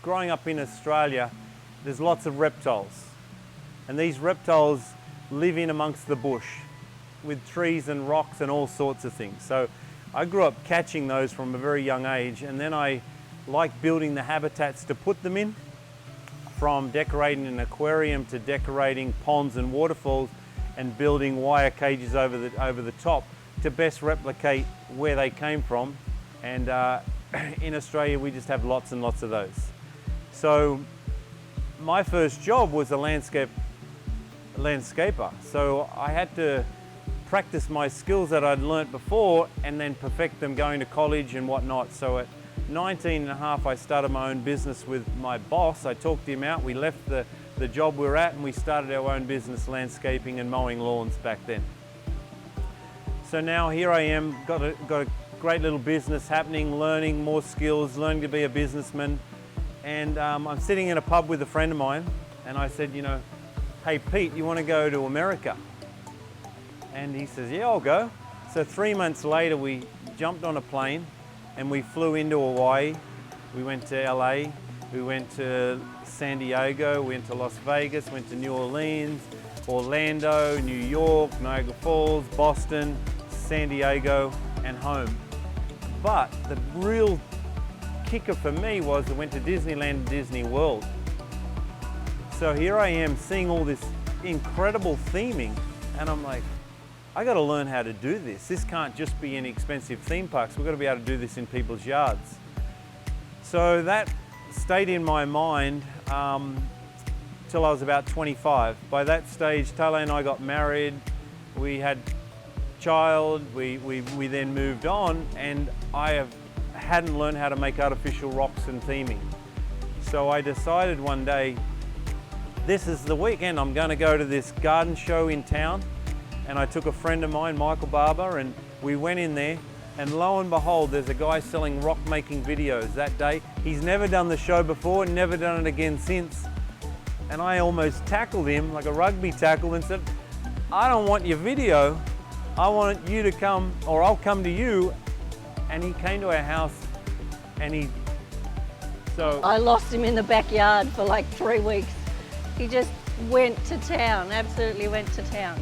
growing up in Australia, there's lots of reptiles. And these reptiles live in amongst the bush with trees and rocks and all sorts of things. So I grew up catching those from a very young age, and then I liked building the habitats to put them in, from decorating an aquarium to decorating ponds and waterfalls and building wire cages over the top to best replicate where they came from. And in Australia, we just have lots and lots of those. So my first job was a landscaper. So I had to practice my skills that I'd learnt before and then perfect them going to college and whatnot. So at 19 and a half, I started my own business with my boss. I talked him out. We left the job we were at and we started our own business, landscaping and mowing lawns back then. So now here I am, got a great little business happening, learning more skills, learning to be a businessman. And I'm sitting in a pub with a friend of mine and I said, you know, hey Pete, you want to go to America? And he says, yeah, I'll go. So 3 months later, we jumped on a plane and we flew into Hawaii. We went to LA, we went to San Diego, went to Las Vegas, went to New Orleans, Orlando, New York, Niagara Falls, Boston, San Diego, and home. But the real kicker for me was I went to Disneyland and Disney World. So here I am seeing all this incredible theming, and I'm like, I got to learn how to do this. This can't just be in expensive theme parks. We've got to be able to do this in people's yards. So that stayed in my mind till I was about 25. By that stage, Taylor and I got married. We had a child. We then moved on, and I hadn't learned how to make artificial rocks and theming. So I decided one day, this is the weekend. I'm going to go to this garden show in town. And I took a friend of mine, Michael Barber, and we went in there, and lo and behold, there's a guy selling rock making videos that day. He's never done the show before, never done it again since. And I almost tackled him like a rugby tackle and said, I don't want your video. I want you to come, or I'll come to you. And he came to our house and I lost him in the backyard for like 3 weeks. He just went to town, absolutely went to town.